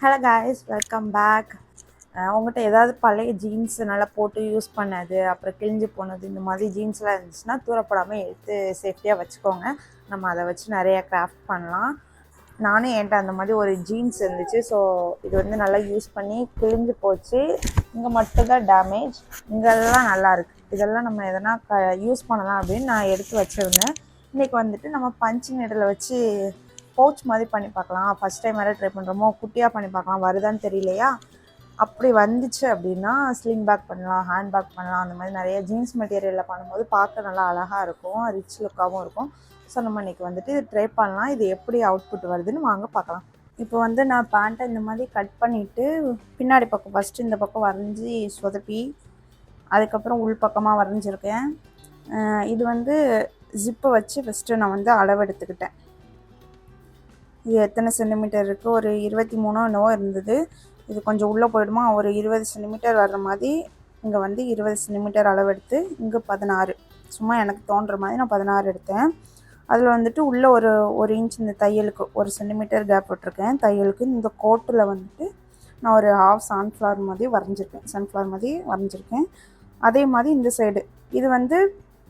Hello guys, welcome back. உங்கள்கிட்ட ஏதாவது பழைய ஜீன்ஸ் நல்லா போட்டு யூஸ் பண்ணது, அப்புறம் கிழிஞ்சு போனது, இந்த மாதிரி ஜீன்ஸ்லாம் இருந்துச்சுன்னா தூரப்படாமல் எடுத்து சேஃப்டியாக வச்சுக்கோங்க. நம்ம அதை வச்சு நிறைய கிராஃப்ட் பண்ணலாம். நானும் என்கிட்ட அந்த மாதிரி ஒரு ஜீன்ஸ் இருந்துச்சு. ஸோ இது வந்து நல்லா யூஸ் பண்ணி கிழிஞ்சு போச்சு. இங்கே மட்டும்தான் டேமேஜ், இங்கெல்லாம் நல்லாயிருக்கு. இதெல்லாம் நம்ம எதனா யூஸ் பண்ணலாம் அப்படின்னு நான் எடுத்து வச்சுருந்தேன். இன்றைக்கி வந்துட்டு நம்ம பஞ்சு நீடில் வச்சு பவுச் மாதிரி பண்ணி பார்க்கலாம். ஃபஸ்ட் டைம் வேறு ட்ரை பண்ணுறோமோ, குட்டியாக பண்ணி பார்க்கலாம், வருதான்னு தெரியலையா. அப்படி வந்துச்சு அப்படின்னா ஸ்லிங் பேக் பண்ணலாம், ஹேண்ட் பேக் பண்ணலாம். அந்த மாதிரி நிறைய ஜீன்ஸ் மெட்டீரியலில் பண்ணும்போது பார்க்க நல்லா அழகாக இருக்கும், ரிச் லுக்காகவும் இருக்கும். ஸோ நம்ம இன்றைக்கி வந்துட்டு இது ட்ரை பண்ணலாம். இது எப்படி அவுட்புட் வருதுன்னு வாங்க பார்க்கலாம். இப்போ வந்து நான் பேண்ட்டை இந்த மாதிரி கட் பண்ணிவிட்டு பின்னாடி பக்கம் ஃபஸ்ட்டு இந்த பக்கம் வரைஞ்சி சொதப்பி அதுக்கப்புறம் உள் பக்கமாக வரைஞ்சிருக்கேன். இது வந்து ஜிப்பை வச்சு ஃபஸ்ட்டு நான் வந்து அளவு எடுத்துக்கிட்டேன். இது எத்தனை சென்டிமீட்டர் இருக்குது, ஒரு 23 என்னவோ இருந்தது. இது கொஞ்சம் உள்ளே போயிடுமா, ஒரு 20 சென்டிமீட்டர் வர்ற மாதிரி இங்கே வந்து 20 சென்டிமீட்டர் அளவெடுத்து இங்கே 16, சும்மா எனக்கு தோன்ற மாதிரி நான் 16 எடுத்தேன். அதில் வந்துட்டு உள்ளே ஒரு இன்ச் இந்த தையலுக்கு 1 சென்டிமீட்டர் கேப் விட்டுருக்கேன். தையலுக்கு இந்த கோட்டில் வந்துட்டு நான் ஒரு ஹாஃப் சன்ஃப்ளவர் மாதிரி வரைஞ்சிருக்கேன். அதே மாதிரி இந்த சைடு இது வந்து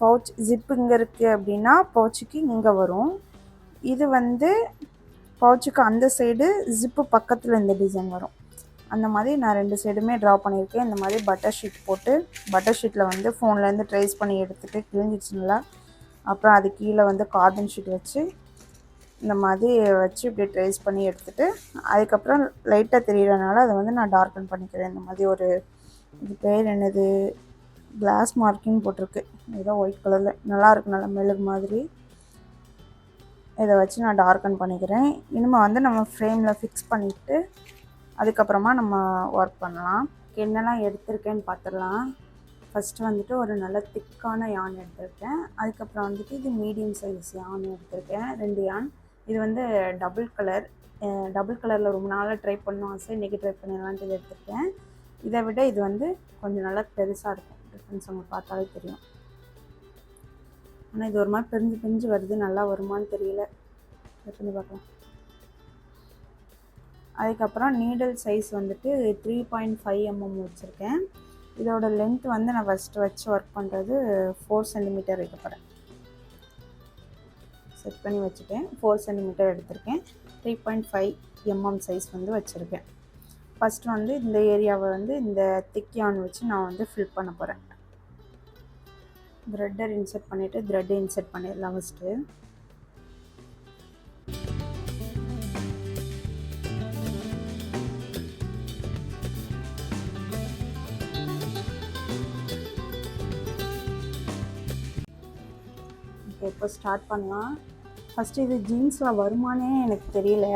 பவுச் ஜிப்பு இங்கே இருக்குது அப்படின்னா பவுச்சுக்கு இங்கே வரும். இது வந்து பவுச்சுக்கு அந்த சைடு ஜிப்பு பக்கத்தில் இந்த டிசைன் வரும். அந்த மாதிரி நான் 2 சைடுமே ட்ரா பண்ணியிருக்கேன். இந்த மாதிரி பட்டர் ஷீட் போட்டு, பட்டர் ஷீட்டில் வந்து ஃபோன்லேருந்து ட்ரேஸ் பண்ணி எடுத்துகிட்டு கிழிஞ்சிச்சுங்களா, அப்புறம் அது கீழே வந்து கார்பன் ஷீட் வச்சு இந்த மாதிரி வச்சு இப்படி ட்ரேஸ் பண்ணி எடுத்துகிட்டு, அதுக்கப்புறம் லைட்டாக தெரியறதுனால அதை வந்து நான் டார்க்கன் பண்ணிக்கிறேன். இந்த மாதிரி ஒரு இது பேர் என்னது, கிளாஸ் மார்க்கிங் போட்டிருக்கு, ஏதோ ஒயிட் கலரில் நல்லாயிருக்கு, நல்லா மெழுகு மாதிரி. இதை வச்சு நான் டார்க்கன் பண்ணிக்கிறேன். இனிமேல் வந்து நம்ம ஃப்ரேமில் ஃபிக்ஸ் பண்ணிவிட்டு அதுக்கப்புறமா நம்ம ஒர்க் பண்ணலாம். என்னெல்லாம் எடுத்திருக்கேன்னு பார்த்துடலாம். ஃபஸ்ட்டு வந்துட்டு ஒரு நல்ல திக்கான யான் எடுத்திருக்கேன். அதுக்கப்புறம் வந்துட்டு இது மீடியம் சைஸ் யான் எடுத்திருக்கேன், 2 யான். இது வந்து டபுள் கலரில் ரொம்ப நாளாக ட்ரை பண்ணோம் ஆசை, இன்றைக்கி ட்ரை பண்ணிடலான்ட்டு இது எடுத்திருக்கேன். இதை விட இது வந்து கொஞ்சம் நல்லா பெருசாக இருக்கும், டிஃப்ரென்ஸ் உங்களுக்கு பார்த்தாலே தெரியும். ஆனால் இது ஒரு மாதிரி பிரிஞ்சு வருது, நல்லா வருமானு தெரியல, பண்ணி பார்க்கலாம். அதுக்கப்புறம் நீடல் சைஸ் வந்துட்டு 3.5 mm வச்சுருக்கேன். இதோட லென்த் வந்து நான் ஃபஸ்ட்டு வச்சு ஒர்க் பண்ணுறது 4 சென்டிமீட்டர் வைக்க போகிறேன். செட் பண்ணி வச்சுட்டேன். 4 சென்டிமீட்டர் எடுத்திருக்கேன். 3.5 mm சைஸ் வந்து வச்சுருக்கேன். ஃபஸ்ட்டு வந்து இந்த ஏரியாவை வந்து இந்த திக் யான் வச்சு நான் வந்து ஃபில் பண்ண போகிறேன். த்ரெட்டர் இன்சர்ட் பண்ணிவிட்டு த்ரெட்டை இன்சர்ட் பண்ணிடலாம் ஃபஸ்ட்டு. இப்போ ஸ்டார்ட் பண்ணலாம். ஃபஸ்ட்டு இது ஜீன்ஸில் வருமானே எனக்கு தெரியல,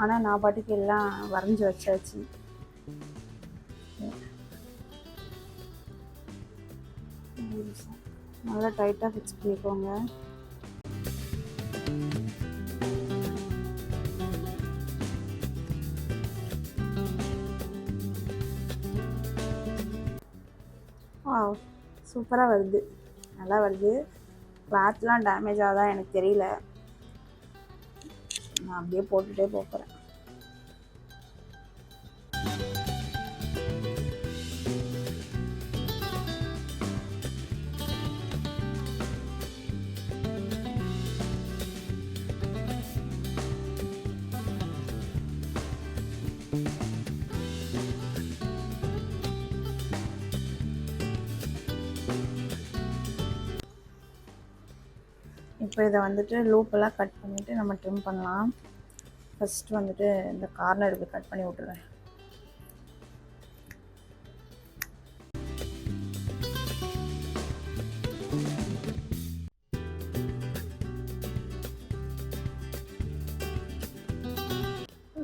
ஆனால் நான் பாட்டுக்கு எல்லாம் வரைஞ்சி வச்சாச்சு. நல்லா டைட்டாக ஃபிக்ஸ் பண்ணிக்கோங்க. சூப்பராக வருது, நல்லா வருது. கிளாத்லாம் டேமேஜ் ஆகுதா எனக்கு தெரியல, நான் அப்படியே போட்டுகிட்டே போகிறேன். இப்போ இதை வந்துட்டு லூப்பெல்லாம் கட் பண்ணிவிட்டு நம்ம ட்ரிம் பண்ணலாம். ஃபஸ்ட்டு வந்துட்டு இந்த கார்னருக்கு கட் பண்ணி விட்டுறேன்.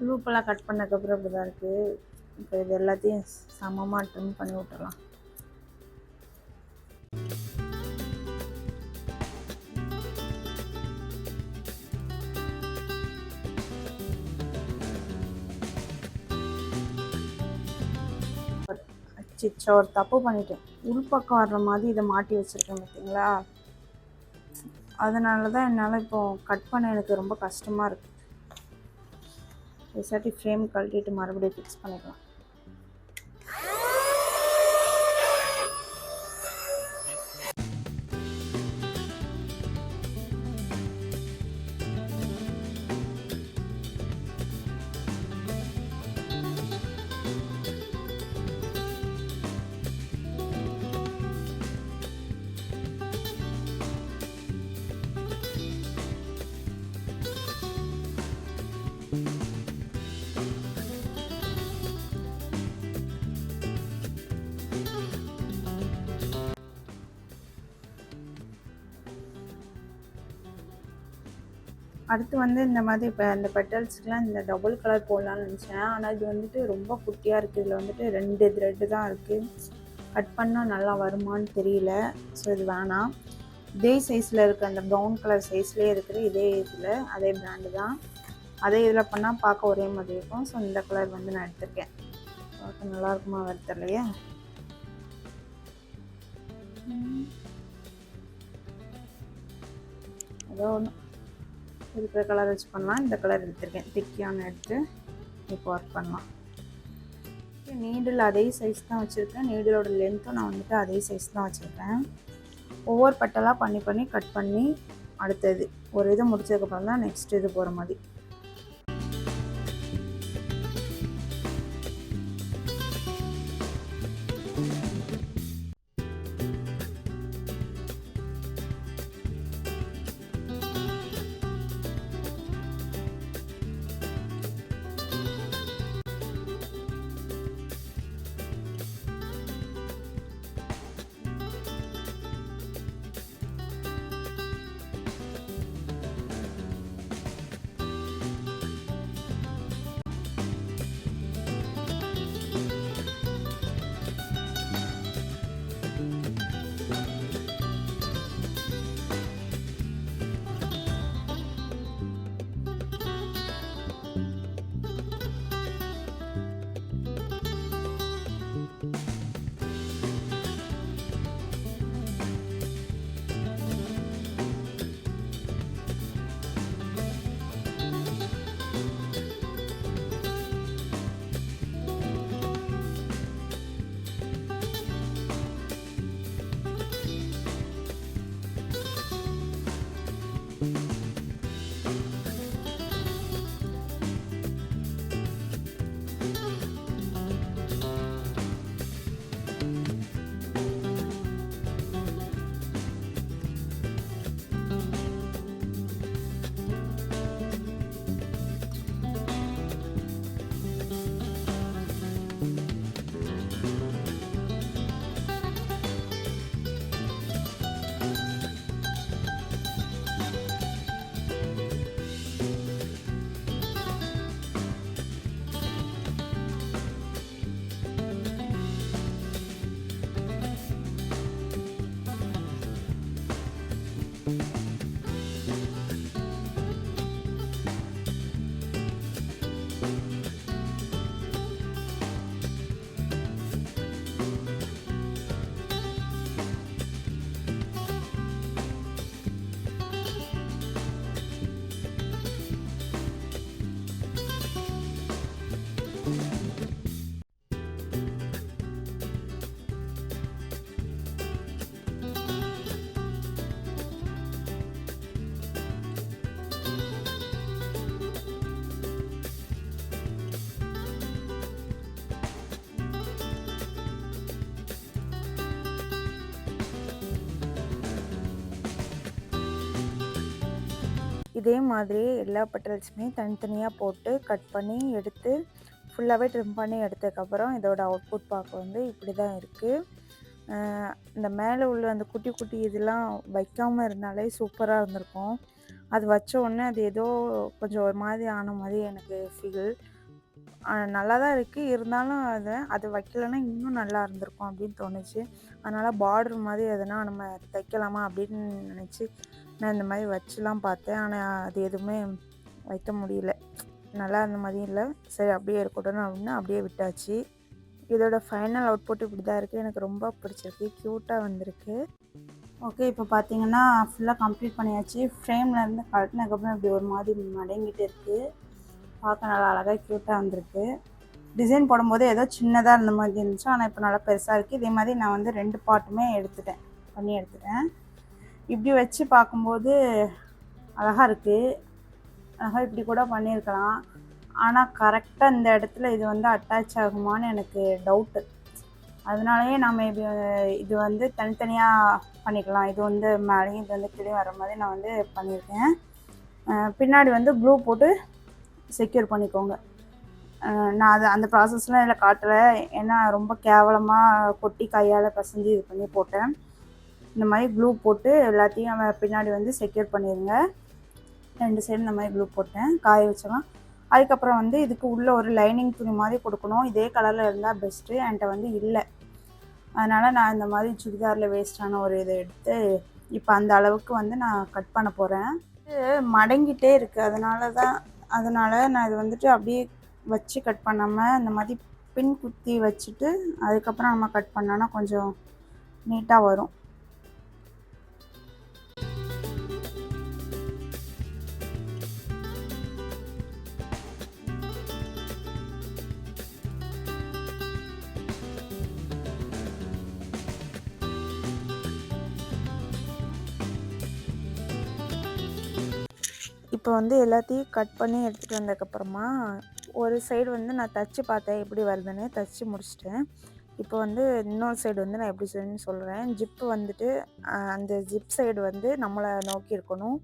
லூப்பெல்லாம் கட் பண்ணதுக்கப்புறம் இப்படி தான் இருக்குது. இப்போ இது எல்லாத்தையும் சமமாக ட்ரிம் பண்ணி விட்டுறலாம். சிச்சா ஒரு தப்பு பண்ணிட்டேன், உள்பக்கம் வர்ற மாதிரி இதை மாட்டி வச்சுருக்கேன் பார்த்தீங்களா, அதனால தான் என்னால் இப்போது கட் பண்ண எனக்கு ரொம்ப கஷ்டமாக இருக்குது. பேசாட்டி ஃப்ரேம் கழட்டிட்டு மறுபடியும் ஃபிக்ஸ் பண்ணிக்கலாம். அடுத்து வந்து இந்த மாதிரி இப்போ இந்த பெட்டல்ஸ்க்குலாம் இந்த டபுள் கலர் போடலான்னு நினச்சேன். ஆனால் இது வந்துட்டு ரொம்ப குட்டியாக இருக்குது. இதில் வந்துட்டு 2 த்ரெட்டு தான் இருக்குது. கட் பண்ணால் நல்லா வருமானு தெரியல. ஸோ இது வேணாம். இதே சைஸில் இருக்குது, அந்த ப்ரௌன் கலர் சைஸ்லேயே இருக்குது. இதே இதில் அதே பிராண்டு தான். அதே இதில் பண்ணால் பார்க்க ஒரே மாதிரி இருக்கும். ஸோ இந்த கலர் வந்து நான் எடுத்திருக்கேன். பார்க்க நல்லா இருக்குமா வருத்தலையே. ஏதோ ஒன்று இருக்கிற கலர் வச்சு பண்ணலாம். இந்த கலர் எடுத்திருக்கேன், திக்கியான எடுத்து இப்போ ஒர்க் பண்ணலாம். நீடில் அதே சைஸ் தான் வச்சுருக்கேன். நீடிலோட லென்த்தும் நான் வந்துட்டு அதே சைஸ் தான் வச்சுருக்கேன். ஒவ்வொரு பட்டெல்லாம் பண்ணி கட் பண்ணி அடுத்தது ஒரு இது முடிச்சதுக்கப்புறம் தான் நெக்ஸ்ட் இது போகிற மாதிரி. இதே மாதிரி எல்லா பெட்டல்ஸுமே தனித்தனியாக போட்டு கட் பண்ணி எடுத்து ஃபுல்லாகவே ட்ரிம் பண்ணி எடுத்ததுக்கப்புறம் இதோட அவுட்புட் பார்க்க வந்து இப்படி தான் இருக்குது. இந்த மேலே உள்ள அந்த குட்டி குட்டி இதெல்லாம் வைக்காமல் இருந்தாலே சூப்பராக இருந்திருக்கும். அது வச்ச உடனே அது ஏதோ கொஞ்சம் ஒரு மாதிரி ஆன மாதிரி எனக்கு ஃபீல். நல்லா தான் இருக்குது, இருந்தாலும் அது வைக்கலைன்னா இன்னும் நல்லா இருந்திருக்கும் அப்படின்னு தோணுச்சு. அதனால் பார்டர் மாதிரி எதனா நம்ம தைக்கலாமா அப்படின்னு நினச்சி நான் இந்த மாதிரி வச்சுலாம் பார்த்தேன். ஆனால் அது எதுவுமே வைக்க முடியல, நல்லா இருந்த மாதிரியும் இல்லை. சரி அப்படியே இருக்கட்டும் அப்படின்னு அப்படியே விட்டாச்சு. இதோட ஃபைனல் அவுட்புட் இப்படி தான் இருக்குது. எனக்கு ரொம்ப பிடிச்சிருக்கு, க்யூட்டாக வந்திருக்கு. ஓகே, இப்போ பார்த்தீங்கன்னா ஃபுல்லாக கம்ப்ளீட் பண்ணியாச்சு. ஃப்ரேம்லேருந்து கட்டினதுக்கப்புறம் இப்படி ஒரு மாதிரி மடங்கிட்டு இருக்குது. பார்க்க நல்லா அழகாக க்யூட்டாக வந்திருக்கு. டிசைன் போடும்போது ஏதோ சின்னதாக இருந்த மாதிரி இருந்துச்சு, ஆனால் இப்போ நல்லா பெருசாக இருக்குது. இதே மாதிரி நான் வந்து 2 பார்ட்டுமே எடுத்துட்டேன். இப்படி வச்சு பார்க்கும்போது அழகாக இருக்குது. அழகாக இப்படி கூட பண்ணியிருக்கலாம். ஆனால் கரெக்டாக இந்த இடத்துல இது வந்து அட்டாச் ஆகுமான்னு எனக்கு டவுட்டு. அதனாலயே நான் மேபி இது வந்து தனித்தனியாக பண்ணிக்கலாம். இது வந்து மேலேயும் இது வந்து கீழே வர மாதிரி நான் வந்து பண்ணியிருக்கேன். பின்னாடி வந்து க்ளூ போட்டு செக்யூர் பண்ணிக்கோங்க. நான் அந்த ப்ராசஸ்லாம் இதில் காட்டலை, ஏன்னா ரொம்ப கேவலமாக கொட்டி கையால் பசஞ்சு இது பண்ணி போட்டேன். இந்த மாதிரி க்ளூ போட்டு எல்லாத்தையும் பின்னாடி வந்து செக்யூர் பண்ணிடுங்க. 2 சைடு இந்த மாதிரி க்ளூ போட்டேன், காய வச்சலாம். அதுக்கப்புறம் வந்து இதுக்கு உள்ளே ஒரு லைனிங் துணி மாதிரி கொடுக்கணும். இதே கலரில் இருந்தால் பெஸ்ட்டு. என்கிட்ட வந்து இல்லை, அதனால் நான் இந்த மாதிரி சுடிதாரில் வேஸ்ட்டான ஒரு இதை எடுத்து இப்போ அந்த அளவுக்கு வந்து நான் கட் பண்ண போகிறேன். இது மடங்கிட்டே இருக்குது, அதனால் நான் இது வந்துட்டு அப்படியே வச்சு கட் பண்ணாமல் இந்த மாதிரி பின் குத்தி வச்சுட்டு அதுக்கப்புறம் நம்ம கட் பண்ணோன்னா கொஞ்சம் நீட்டாக வரும். இப்போ வந்து எல்லாத்தையும் கட் பண்ணி எடுத்துகிட்டு வந்ததுக்கப்புறமா ஒரு சைடு வந்து நான் தச்சு பார்த்தேன் எப்படி வருதுன்னு, தச்சு முடிச்சிட்டேன். இப்போ வந்து இன்னொரு சைடு வந்து நான் எப்படி செய்யணும்னு சொல்கிறேன். ஜிப்பு வந்துட்டு அந்த ஜிப் சைடு வந்து நம்மளை நோக்கி இருக்கணும்.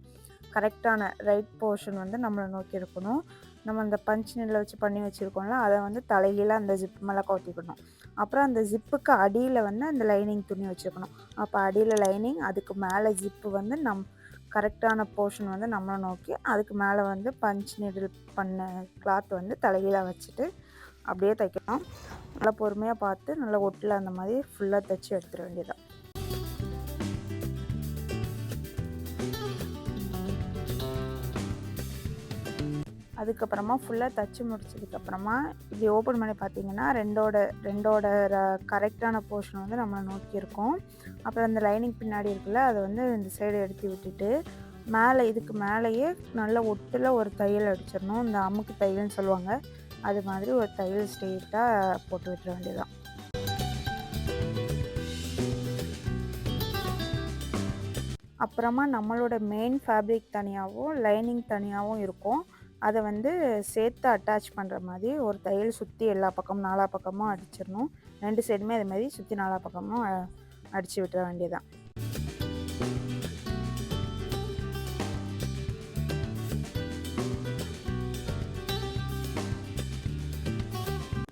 கரெக்டான ரைட் போர்ஷன் வந்து நம்மளை நோக்கி இருக்கணும். நம்ம அந்த பஞ்ச் நீடில் வச்சு பண்ணி வச்சுருக்கோம்ல, அதை வந்து தலைகீழ அந்த ஜிப் மேலே கவுத்திக்கணும். அப்புறம் அந்த ஜிப்புக்கு அடியில் வந்து அந்த லைனிங் துணி வச்சுக்கணும். அப்போ அடியில் லைனிங், அதுக்கு மேலே ஜிப்பு வந்து கரெக்டான போர்ஷன் வந்து நம்மளை நோக்கி, அதுக்கு மேலே வந்து பஞ்ச் நீடில் பண்ண கிளாத் வந்து தலைகீழாக வச்சுட்டு அப்படியே தைக்கணும். நல்லா பொறுமையாக பார்த்து நல்லா ஒட்டில் அந்த மாதிரி ஃபுல்லாக தைச்சி எடுத்துட வேண்டியதான். அதுக்கப்புறமா ஃபுல்லாக தைச்சி முடிச்சதுக்கப்புறமா இப்படி ஓப்பன் பண்ணி பார்த்தீங்கன்னா ரெண்டோட கரெக்டான போர்ஷன் வந்து நம்மளை நோக்கி இருக்கும். அப்புறம் அந்த லைனிங் பின்னாடி இருக்குல்ல, அதை வந்து இந்த சைடு எடுத்து விட்டுட்டு இதுக்கு மேலேயே நல்ல ஒட்டில் ஒரு தையல் அடிச்சிடணும். இந்த அமுக்கு தையல்னு சொல்லுவாங்க, அது மாதிரி ஒரு தையல் ஸ்ட்ரெயிட்டாக போட்டு விட்டுற வேண்டியதான். அப்புறமா நம்மளோட மெயின் ஃபேப்ரிக் தனியாகவும் லைனிங் தனியாகவும் இருக்கும். அதை வந்து சேர்த்து அட்டாச் பண்ணுற மாதிரி ஒரு தையல் சுற்றி எல்லா பக்கமும் 4 பக்கமும் அடிச்சிடணும். 2 சைடுமே அது மாதிரி சுற்றி 4 பக்கமும் அடித்து விட்டுற வேண்டியதான்.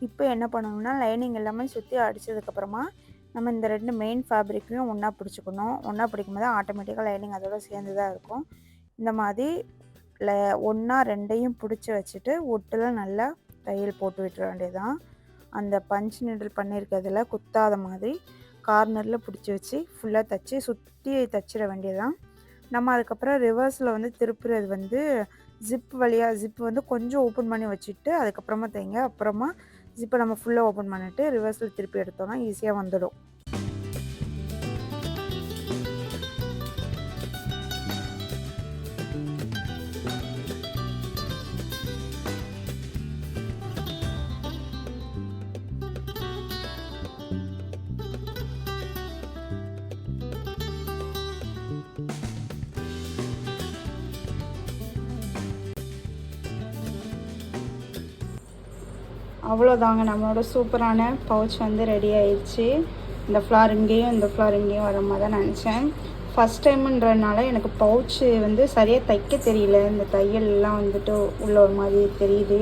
இப்போ என்ன பண்ணணும்னா, லைனிங் எல்லாமே சுற்றி அடித்ததுக்கப்புறமா நம்ம இந்த 2 மெயின் ஃபேப்ரிக்கையும் ஒன்றா பிடிச்சிக்கணும். ஒன்றா பிடிக்கும் போது ஆட்டோமேட்டிக்காக லைனிங் அதோட சேர்ந்து தான் இருக்கும். இந்த மாதிரி ஒன்றா 2ஐயும் பிடிச்சி வச்சுட்டு ஒட்டில் நல்லா தையல் போட்டு விட்டுற வேண்டியதான். அந்த பஞ்ச் நீடில் பண்ணியிருக்கிறதுல குத்தாத மாதிரி கார்னரில் பிடிச்சி வச்சு ஃபுல்லாக தைச்சி சுற்றி தைச்சிட வேண்டியதான். நம்ம அதுக்கப்புறம் ரிவர்ஸில் வந்து திருப்புறது வந்து ஜிப்பு வந்து கொஞ்சம் ஓப்பன் பண்ணி வச்சுட்டு அதுக்கப்புறமா தைங்க. அப்புறமா ஜிப்பை நம்ம ஃபுல்லாக ஓப்பன் பண்ணிவிட்டு ரிவர்ஸில் திருப்பி எடுத்தோம்னா ஈஸியாக வந்துடும். அவ்வளோதாங்க, நம்மளோட சூப்பரான பவுச் வந்து ரெடி ஆயிடுச்சு. இந்த ஃப்ளார் இங்கேயும் வர மாதிரி தான் நினச்சேன். ஃபஸ்ட் டைமுன்றதுனால எனக்கு பவுச்சு வந்து சரியாக தைக்க தெரியல. இந்த தையல்லாம் வந்துட்டு உள்ள ஒரு மாதிரி தெரியுது.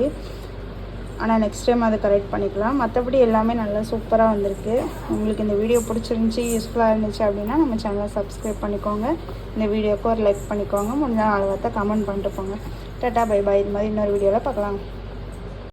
ஆனால் நெக்ஸ்ட் டைம் அதை கரெக்ட் பண்ணிக்கலாம். மற்றபடி எல்லாமே நல்லா சூப்பராக வந்திருக்கு. உங்களுக்கு இந்த வீடியோ பிடிச்சிருந்துச்சி, யூஸ்ஃபுல்லாக இருந்துச்சு அப்படின்னா நம்ம சேனலை சப்ஸ்கிரைப் பண்ணிக்கோங்க. இந்த வீடியோவுக்கு ஒரு லைக் பண்ணிக்கோங்க. முடிஞ்சால் 4 வார்த்தை கமெண்ட் பண்ணிட்டு போங்க. Tata bye bye. இது மாதிரி இன்னொரு வீடியோவில் பார்க்கலாம்.